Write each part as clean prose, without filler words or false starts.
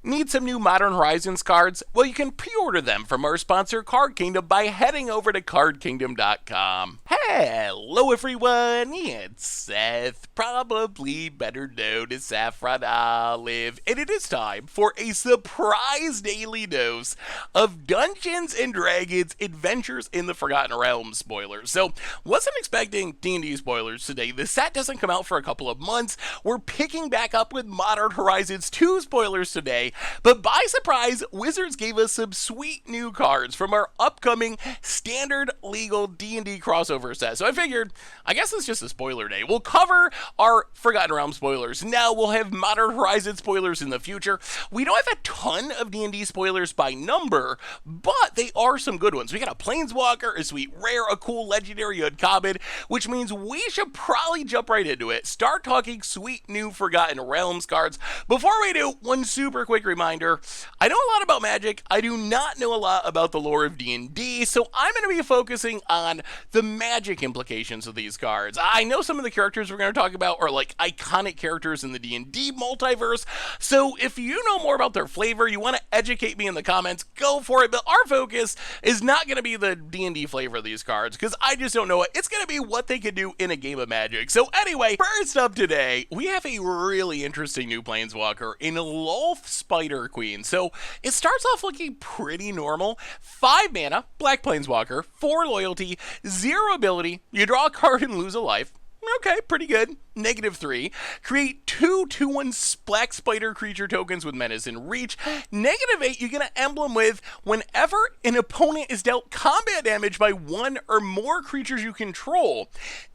Need some new Modern Horizons cards? Well, you can pre-order them from our sponsor Card Kingdom by heading over to cardkingdom.com. Hello everyone, it's Seth, probably better known as Saffron Olive, and it is time for a surprise daily dose of Dungeons & Dragons Adventures in the Forgotten Realms spoilers. So, wasn't expecting D&D spoilers today. The set doesn't come out for a couple of months. We're picking back up with Modern Horizons 2 spoilers today, but by surprise, Wizards gave us some sweet new cards from our upcoming standard legal D&D crossover set. So I figured, I guess it's just a spoiler day. We'll cover our Forgotten Realms spoilers now. We'll have Modern Horizons spoilers in the future. We don't have a ton of D&D spoilers by number, but they are some good ones. We got a Planeswalker, a sweet rare, a cool legendary uncommon, which means we should probably jump right into it. Start talking sweet new Forgotten Realms cards. Before we do, one super quick reminder, I know a lot about Magic, I do not know a lot about the lore of D&D, so I'm going to be focusing on the Magic implications of these cards. I know some of the characters we're going to talk about are like iconic characters in the D&D multiverse, so if you know more about their flavor, you want to educate me in the comments, go for it, but our focus is not going to be the D&D flavor of these cards, because I just don't know it. It's going to be what they could do in a game of Magic. So anyway, first up today, we have a really interesting new Planeswalker in Lolth Spider Queen. So it starts off looking pretty normal. 5 mana, black Planeswalker, 4 loyalty, 0 ability, you draw a card and lose a life. Okay, pretty good. -3. Create 2 2/1 black spider creature tokens with menace and reach. -8, you get an emblem with whenever an opponent is dealt combat damage by 1 or more creatures you control.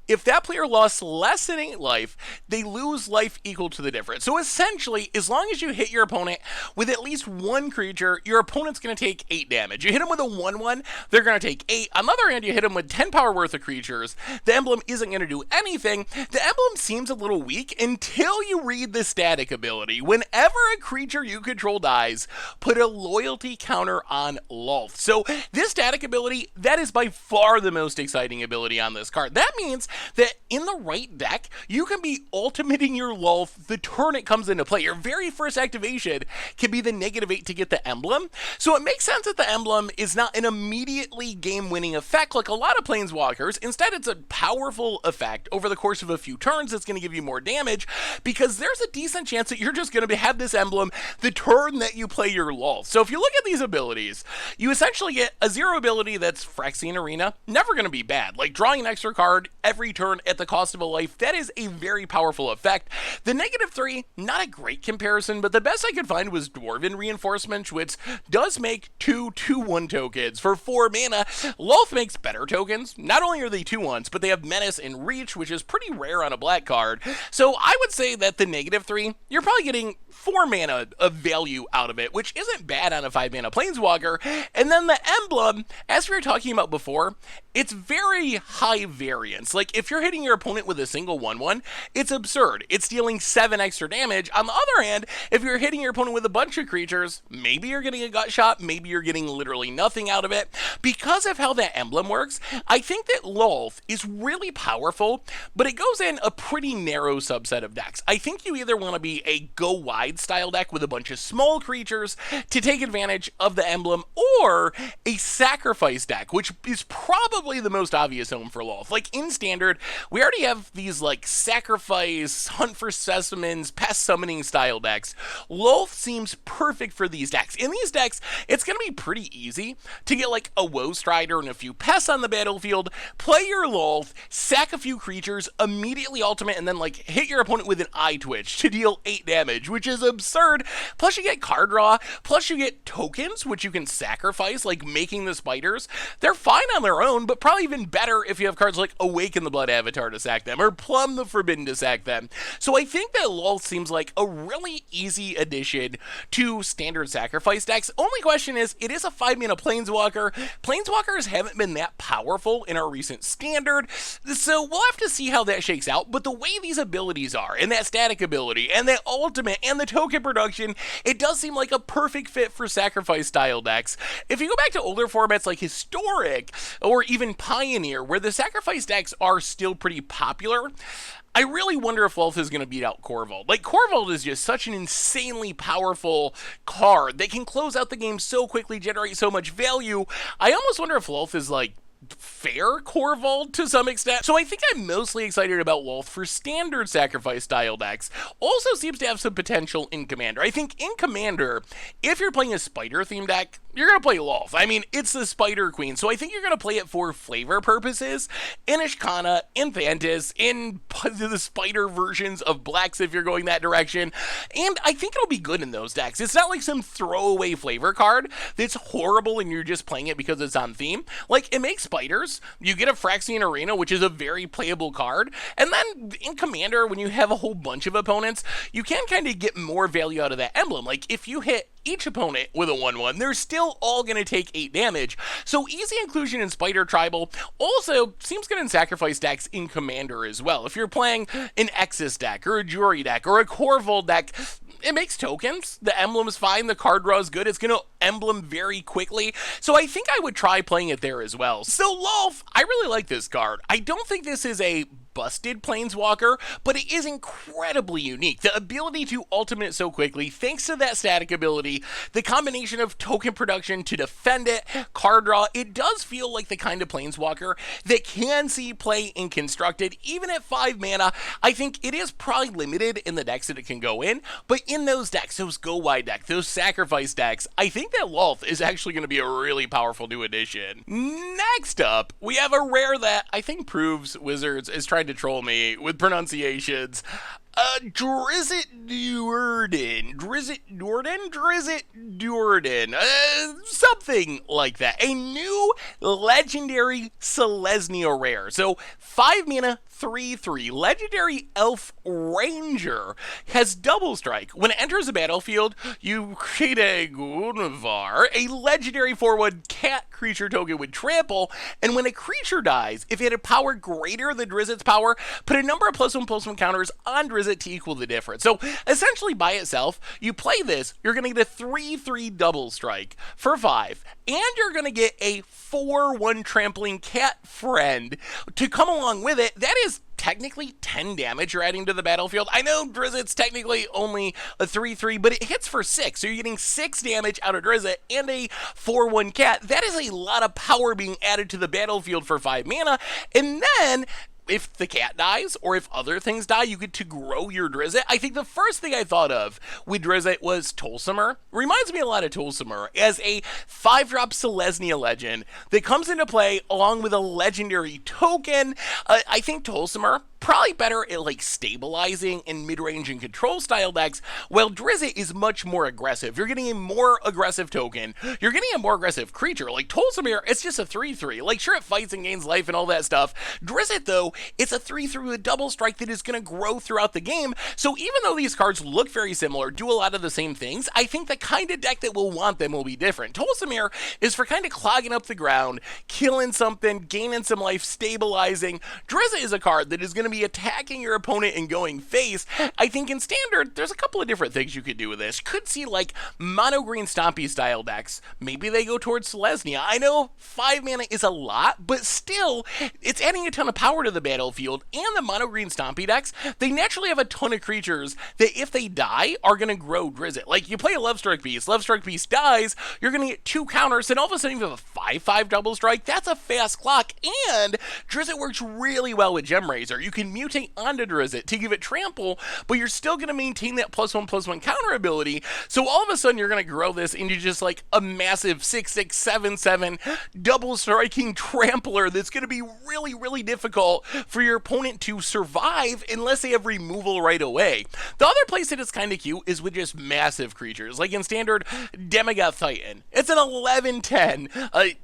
If that player lost less than 8 life, they lose life equal to the difference. So essentially, as long as you hit your opponent with at least 1 creature, your opponent's going to take 8 damage. You hit them with a 1/1, they're going to take 8. On the other hand, you hit them with 10 power worth of creatures, the emblem isn't going to do anything. The emblem seems a little weak until you read the static ability. Whenever a creature you control dies, put a loyalty counter on Lolth. So this static ability, that is by far the most exciting ability on this card. That means that in the right deck, you can be ultimating your Lolth the turn it comes into play. Your very first activation can be the -8 to get the emblem. So it makes sense that the emblem is not an immediately game-winning effect like a lot of Planeswalkers. Instead, it's a powerful effect over the course of a few turns that's going to give you more damage, because there's a decent chance that you're just going to have this emblem the turn that you play your Lolth. So if you look at these abilities, you essentially get a 0 ability that's Phyrexian Arena, never going to be bad. Like drawing an extra card every turn at the cost of a life, that is a very powerful effect. The -3, not a great comparison, but the best I could find was Dwarven Reinforcement, which does make 2 2/1 tokens for 4 mana. Lolth makes better tokens. Not only are they 2/1s, but they have menace and reach, which is pretty rare on a black card. So I would say that the -3, you're probably getting 4 mana of value out of it, which isn't bad on a 5 mana Planeswalker. And then the emblem, as we were talking about before, it's very high variance. Like if you're hitting your opponent with a single 1/1, it's absurd. It's dealing 7 extra damage. On the other hand, if you're hitting your opponent with a bunch of creatures, maybe you're getting a gut shot, maybe you're getting literally nothing out of it. Because of how that emblem works, I think that Lolth is really powerful, but it goes in a pretty narrow subset of decks. I think you either want to be a go wide style deck with a bunch of small creatures to take advantage of the emblem, or a sacrifice deck, which is probably the most obvious home for Lolth. Like in standard, we already have these like sacrifice, hunt for specimens, pest summoning style decks. Lolth seems perfect for these decks. In these decks, it's going to be pretty easy to get like a Woe Strider and a few pests on the battlefield, play your Lolth, sack a few creatures, immediately ultimate, and then like hit your opponent with an eye twitch to deal 8 damage, which is absurd. Plus you get card draw, plus you get tokens, which you can sacrifice, like making the spiders. They're fine on their own, but probably even better if you have cards like Awaken the Blood Avatar to sack them, or Plumb the Forbidden to sack them. So I think that Lolth seems like a really easy addition to standard sacrifice decks. Only question is, it is a 5 mana Planeswalker. Planeswalkers haven't been that powerful in our recent standard, so we'll have to see how that shakes out. But the the way these abilities are, and that static ability, and that ultimate, and the token production, it does seem like a perfect fit for sacrifice style decks. If you go back to older formats like Historic, or even Pioneer, where the sacrifice decks are still pretty popular, I really wonder if Lolth is going to beat out Corvold. Like, Corvold is just such an insanely powerful card that can close out the game so quickly, generate so much value. I almost wonder if Lolth is, like, fair Corvold to some extent. So I think I'm mostly excited about Lolth for standard sacrifice style decks. Also seems to have some potential in Commander. I think in Commander, if you're playing a spider themed deck, you're going to play Lolth. I mean, it's the Spider Queen, so I think you're going to play it for flavor purposes. In Ishkana, in Thantis, in the spider versions of Blacks if you're going that direction. And I think it'll be good in those decks. It's not like some throwaway flavor card that's horrible and you're just playing it because it's on theme. Like, it makes spiders. You get a Phyrexian Arena, which is a very playable card. And then in Commander, when you have a whole bunch of opponents, you can kind of get more value out of that emblem. Like, if you hit each opponent with a 1/1, they're still all going to take 8 damage. So easy inclusion in Spider Tribal. Also seems good in sacrifice decks in Commander as well. If you're playing an Exus deck or a Jury deck or a Corvold deck, it makes tokens. The emblem is fine. The card draw is good. It's going to emblem very quickly. So I think I would try playing it there as well. So Lolth, I really like this card. I don't think this is a busted Planeswalker, but it is incredibly unique. The ability to ultimate so quickly, thanks to that static ability, the combination of token production to defend it, card draw, it does feel like the kind of Planeswalker that can see play in Constructed. Even at 5 mana, I think it is probably limited in the decks that it can go in, but in those decks, those go wide decks, those sacrifice decks, I think that Lolth is actually going to be a really powerful new addition. Next up, we have a rare that I think proves Wizards is trying to troll me with pronunciations. Drizzt Do'Urden, something like that. A new legendary Selesnya rare. So 5 mana, 3/3, legendary elf ranger, has double strike. When it enters a battlefield, you create a Gunnvar, a legendary 4/1 cat creature token with trample, and when a creature dies, if it had a power greater than Drizzt's power, put a number of +1/+1 counters on Drizzt to equal the difference. So essentially by itself, you play this, you're going to get a 3/3 double strike for 5, and you're going to get a 4/1 trampling cat friend to come along with it. That is technically 10 damage you're adding to the battlefield. I know Drizzt's technically only a 3/3, but it hits for 6, so you're getting 6 damage out of Drizzt and a 4/1 cat. That is a lot of power being added to the battlefield for 5 mana, and then if the cat dies, or if other things die, you get to grow your Drizzt. I think the first thing I thought of with Drizzt was Tolsimer. Reminds me a lot of Tolsimer as a 5-drop Selesnya legend that comes into play along with a legendary token. I think Tolsimer probably better at like stabilizing in mid-range and control style decks, while Drizzt is much more aggressive. You're getting a more aggressive token. You're getting a more aggressive creature. Like Tolsimer, it's just a 3/3. Like sure, it fights and gains life and all that stuff. Drizzt though, it's a 3/3 with a double strike that is going to grow throughout the game. So even though these cards look very similar, do a lot of the same things, I think the kind of deck that will want them will be different. Tolsimer is for kind of clogging up the ground, killing something, gaining some life, stabilizing. Drizzt is a card that is going to be attacking your opponent and going face. I think in Standard, there's a couple of different things you could do with this. Could see like mono green stompy style decks. Maybe they go towards Selesnya. I know 5 mana is a lot, but still, it's adding a ton of power to the battlefield, and the mono green stompy decks, they naturally have a ton of creatures that if they die are going to grow Drizzt. Like you play a Lovestruck Beast dies, you're going to get 2 counters, and all of a sudden you have a 5/5 double strike. That's a fast clock, and Drizzt works really well with Gemrazor. You can mutate onto Drizzt to give it trample, but you're still going to maintain that +1/+1 counter ability, so all of a sudden you're going to grow this into just like a massive 6/6, 7/7 double striking trampler that's going to be really, really difficult for your opponent to survive unless they have removal right away. The other place that it's kind of cute is with just massive creatures. Like in Standard, Demogoth Titan. It's an 11/10.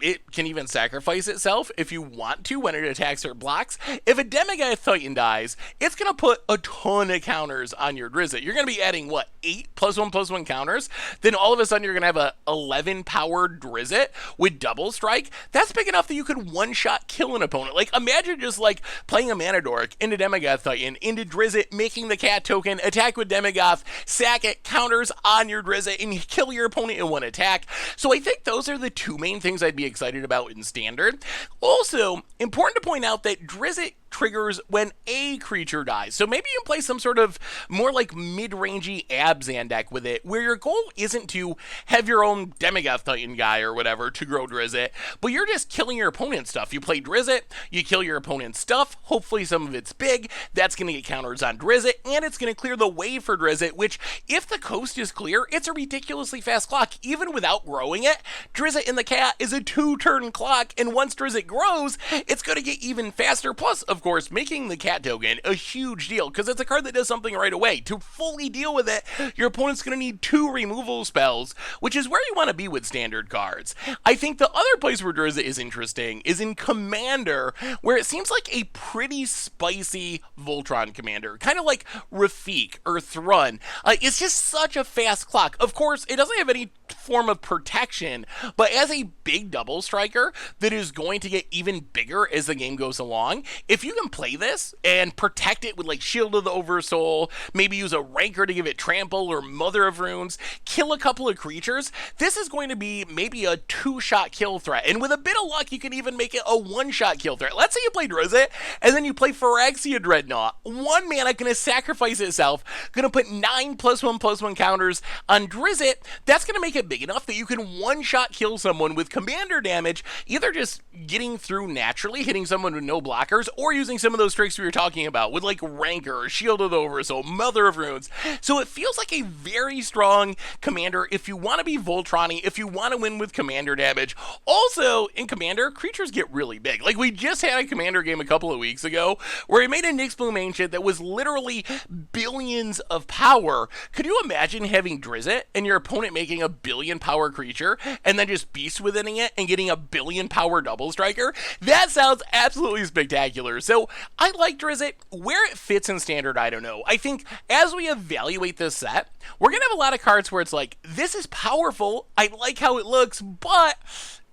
It can even sacrifice itself if you want to when it attacks or blocks. If a Demogoth Titan Titan dies, it's going to put a ton of counters on your Drizzt. You're going to be adding, what, 8 +1/+1 counters? Then all of a sudden you're going to have a 11 powered Drizzt with double strike. That's big enough that you could one-shot kill an opponent. Like, imagine just, like, playing a Mana Dork into Demogoth Titan, into Drizzt, making the cat token, attack with Demogoth, sack it, counters on your Drizzt, and kill your opponent in one attack. So I think those are the two main things I'd be excited about in Standard. Also, important to point out that Drizzt triggers when a creature dies. So maybe you can play some sort of more like mid-rangey Abzan deck with it, where your goal isn't to have your own Demogoth Titan guy or whatever to grow Drizzt, but you're just killing your opponent's stuff. You play Drizzt, you kill your opponent's stuff, hopefully some of it's big, that's going to get counters on Drizzt, and it's going to clear the way for Drizzt, which, if the coast is clear, it's a ridiculously fast clock. Even without growing it, Drizzt in the cat is a 2-turn clock, and once Drizzt grows, it's going to get even faster. Plus, of course, making the cat token a huge deal, because it's a card that does something right away. To fully deal with it, your opponent's going to need 2 removal spells, which is where you want to be with Standard cards. I think the other place where Drizzt is interesting is in Commander, where it seems like a pretty spicy Voltron commander, kind of like Rafik or Thrun. It's just such a fast clock. Of course, it doesn't have any form of protection, but as a big double striker that is going to get even bigger as the game goes along, if you can play this and protect it with like Shield of the Oversoul, maybe use a Rancor to give it Trample or Mother of Runes, kill a couple of creatures, this is going to be maybe a 2-shot kill threat. And with a bit of luck, you can even make it a 1-shot kill threat. Let's say you play Drizzt, and then you play Phyrexia Dreadnought. 1 mana going to sacrifice itself, going to put 9 +1/+1 counters on Drizzt. That's going to make it big enough that you can 1-shot kill someone with commander damage, either just getting through naturally, hitting someone with no blockers, or using some of those tricks we were talking about with like Rancor, Shield of the Oversoul, Mother of Runes. So it feels like a very strong commander if you want to be Voltron-y, if you want to win with commander damage. Also, in Commander, creatures get really big. Like, we just had a Commander game a couple of weeks ago where he made a Nyxbloom Ancient that was literally billions of power. Could you imagine having Drizzt and your opponent making a billion power creature and then just beast withinning it and getting a billion power double striker? That sounds absolutely spectacular. So I like Drizzt. Where it fits in Standard, I don't know. I think as we evaluate this set, we're going to have a lot of cards where it's like, this is powerful, I like how it looks, but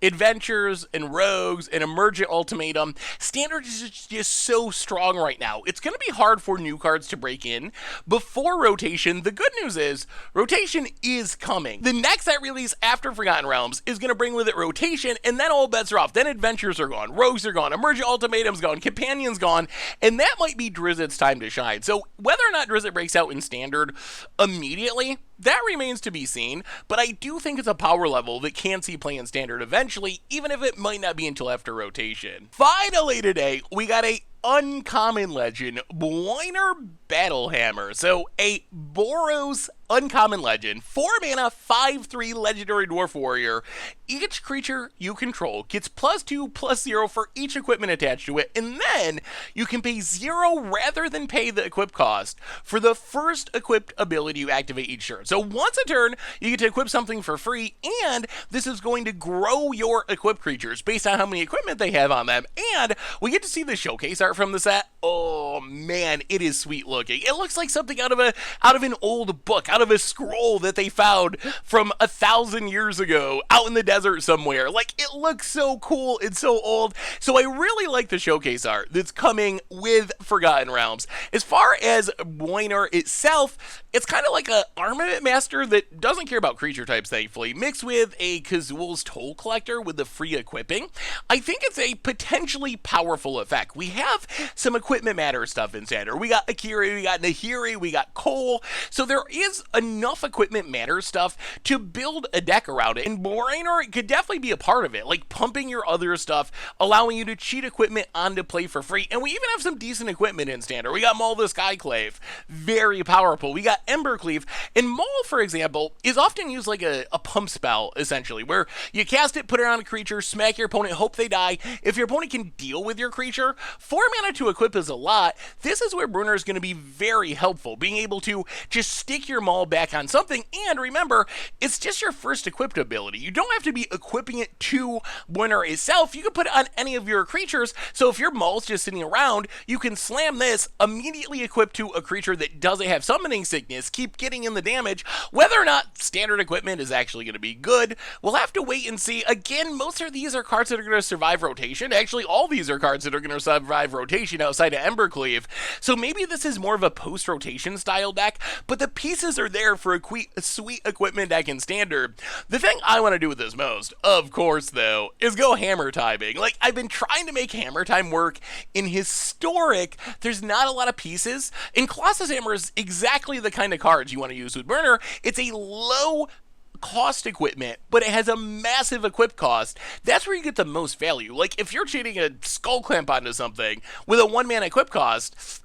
Adventures and Rogues and Emergent Ultimatum, Standard is just so strong right now. It's going to be hard for new cards to break in before rotation. The good news is, rotation is coming. The next set release after Forgotten Realms is going to bring with it rotation, and then all bets are off. Then Adventures are gone, Rogues are gone, Emergent Ultimatum's gone, Companion's gone, and that might be Drizzt's time to shine. So whether or not Drizzt breaks out in Standard immediately, that remains to be seen, but I do think it's a power level that can see play in Standard eventually, even if it might not be until after rotation. Finally today, we got a uncommon legend, Bruenor Battlehammer. So a Boros uncommon legend, 4 mana, 5/3 legendary dwarf warrior. Each creature you control gets +2/+0 for each equipment attached to it, and then you can pay 0 rather than pay the equip cost for the first equipped ability you activate each turn. So once a turn, you get to equip something for free, and this is going to grow your equipped creatures based on how many equipment they have on them. And we get to see the showcase art from the set. Oh man, it is sweet looking. It looks like something out of an old book, out of a scroll that they found from 1,000 years ago out in the desert somewhere. Like, it looks so cool. It's so old. So I really like the showcase art that's coming with Forgotten Realms. As far as Bruenor itself, it's kind of like an Armament Master that doesn't care about creature types, thankfully, mixed with a Kazul's Toll Collector with the free equipping. I think it's a potentially powerful effect. We have some equipment matter stuff in Standard. We got Akiri, we got Nahiri, we got Cole. So there is enough equipment matter stuff to build a deck around it. And Bruenor could definitely be a part of it, like pumping your other stuff, allowing you to cheat equipment onto play for free. And we even have some decent equipment in Standard. We got Maul the Skyclave, very powerful. We got Embercleave. And Maul, for example, is often used like a pump spell, essentially, where you cast it, put it on a creature, smack your opponent, hope they die. If your opponent can deal with your creature, 4 mana to equip is a lot. This is where Bruenor is going to be very helpful, being able to just stick your Maul back on something. And remember, it's just your first equipped ability. You don't have to be equipping it to Bruenor itself. You can put it on any of your creatures. So if your Maul's just sitting around, you can slam this, immediately equip to a creature that doesn't have summoning sickness, keep getting in the damage. Whether or not standard equipment is actually going to be good, we'll have to wait and see. Again, most of these are cards that are going to survive rotation. Actually, all these are cards that are going to survive rotation outside of Embercleave. So maybe this is more of a post-rotation style deck, but the pieces are there for a sweet equipment deck in standard. The thing I want to do with this most, of course, though, is go hammer timing. Like, I've been trying to make hammer time work in historic. There's not a lot of pieces, and Colossus Hammer is exactly the kind of cards you want to use with Bruenor. It's a low cost equipment, but it has a massive equip cost. That's where you get the most value. Like, if you're cheating a Skull Clamp onto something with a 1 mana equip cost,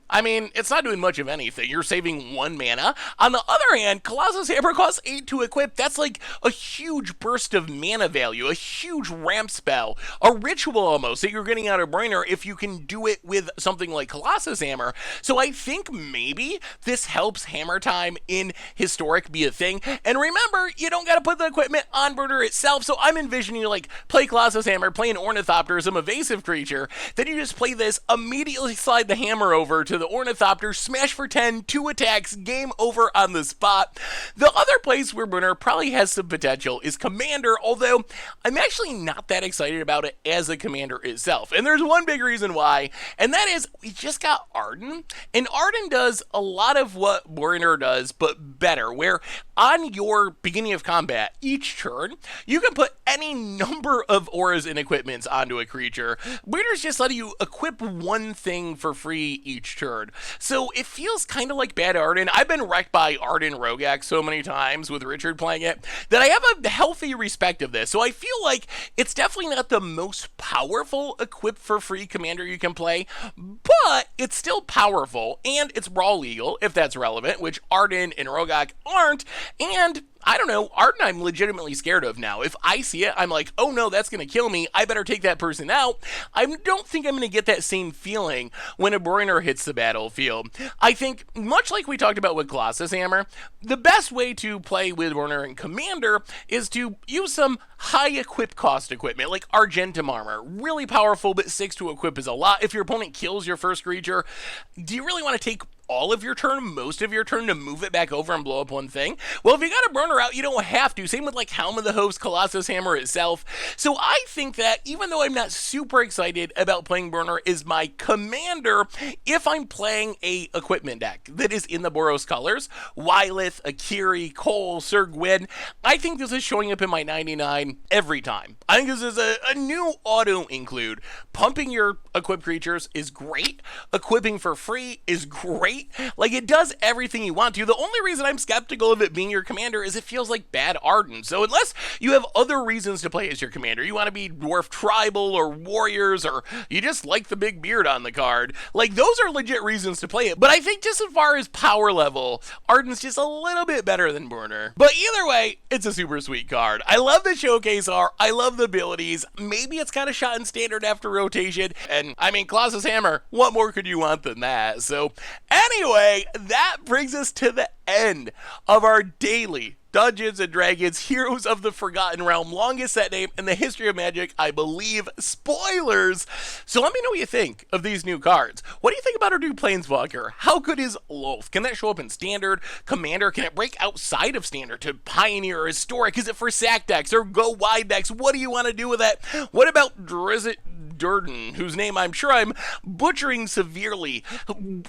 I mean, it's not doing much of anything. You're saving 1 mana. On the other hand, Colossus Hammer costs 8 to equip. That's like a huge burst of mana value, a huge ramp spell, a ritual almost that you're getting out of Bruenor if you can do it with something like Colossus Hammer. So I think maybe this helps Hammer Time in historic be a thing. And remember, you don't got to put the equipment on Bruenor itself. So I'm envisioning you like play Colossus Hammer, play an Ornithopter, some evasive creature. Then you just play this, immediately slide the hammer over to the Ornithopter, smash for 10, 2 attacks, game over on the spot. The other place where Bruenor probably has some potential is Commander, although I'm actually not that excited about it as a commander itself. And there's one big reason why, and that is we just got Arden, and Arden does a lot of what Bruenor does, but better, where on your beginning of combat, each turn, you can put any number of auras and equipments onto a creature. Bruenor's just letting you equip one thing for free each turn. So it feels kind of like bad Arden. I've been wrecked by Arden Rogak so many times with Richard playing it that I have a healthy respect of this. So I feel like it's definitely not the most powerful equip for free commander you can play, but it's still powerful and it's brawl legal if that's relevant, which Arden and Rogak aren't. And I don't know, Arden I'm legitimately scared of now. If I see it, I'm like, oh no, that's going to kill me. I better take that person out. I don't think I'm going to get that same feeling when a Bruenor hits the battlefield. I think, much like we talked about with Colossus Hammer, the best way to play with Bruenor and Commander is to use some high equip cost equipment, like Argentum Armor. Really powerful, but 6 to equip is a lot. If your opponent kills your first creature, do you really want to take all of your turn, most of your turn, to move it back over and blow up one thing? Well, if you got a Bruenor out, you don't have to. Same with like Helm of the Host, Colossus Hammer itself. So I think that even though I'm not super excited about playing Bruenor as my commander, if I'm playing a equipment deck that is in the Boros colors, Wylith, Akiri, Cole, Sir Gwyn, I think this is showing up in my 99 every time. I think this is a new auto include. Pumping your equipped creatures is great. Equipping for free is great. Like, it does everything you want to. The only reason I'm skeptical of it being your commander is it feels like bad Arden. So unless you have other reasons to play as your commander, you want to be Dwarf Tribal or Warriors, or you just like the big beard on the card, like, those are legit reasons to play it. But I think just as far as power level, Arden's just a little bit better than Bruenor. But either way, it's a super sweet card. I love the showcase art. I love the abilities. Maybe it's kind of shot in standard after rotation. And I mean, Colossus Hammer, what more could you want than that? So anyway, that brings us to the end of our daily Dungeons & Dragons Heroes of the Forgotten Realm, longest set name in the history of Magic, I believe, spoilers. So let me know what you think of these new cards. What do you think about our new Planeswalker? How good is Lolth? Can that show up in Standard, Commander? Can it break outside of Standard to Pioneer or Historic? Is it for sack decks or go wide decks? What do you want to do with that? What about Drizzt Do'Urden, whose name I'm sure I'm butchering severely?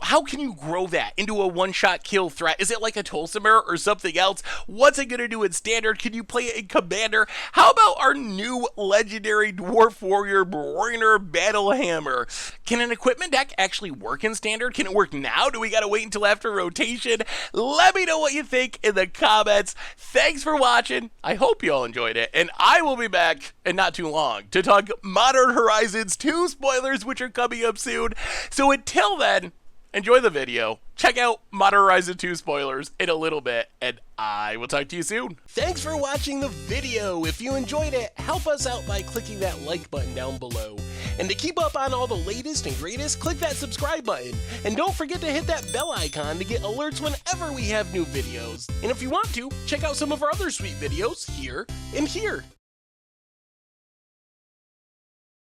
How can you grow that into a one-shot kill threat? Is it like a Tulsimer or something else? What's it going to do in Standard? Can you play it in Commander? How about our new legendary Dwarf Warrior Bruenor Battlehammer? Can an equipment deck actually work in Standard? Can it work now? Do we got to wait until after rotation? Let me know what you think in the comments. Thanks for watching. I hope you all enjoyed it, and I will be back in not too long to talk Modern Horizons 2 spoilers, which are coming up soon. So until then, enjoy the video. Check out Modern Horizon 2 spoilers in a little bit, and I will talk to you soon. Thanks for watching the video. If you enjoyed it, help us out by clicking that like button down below. And to keep up on all the latest and greatest, click that subscribe button. And don't forget to hit that bell icon to get alerts whenever we have new videos. And if you want to, check out some of our other sweet videos here and here.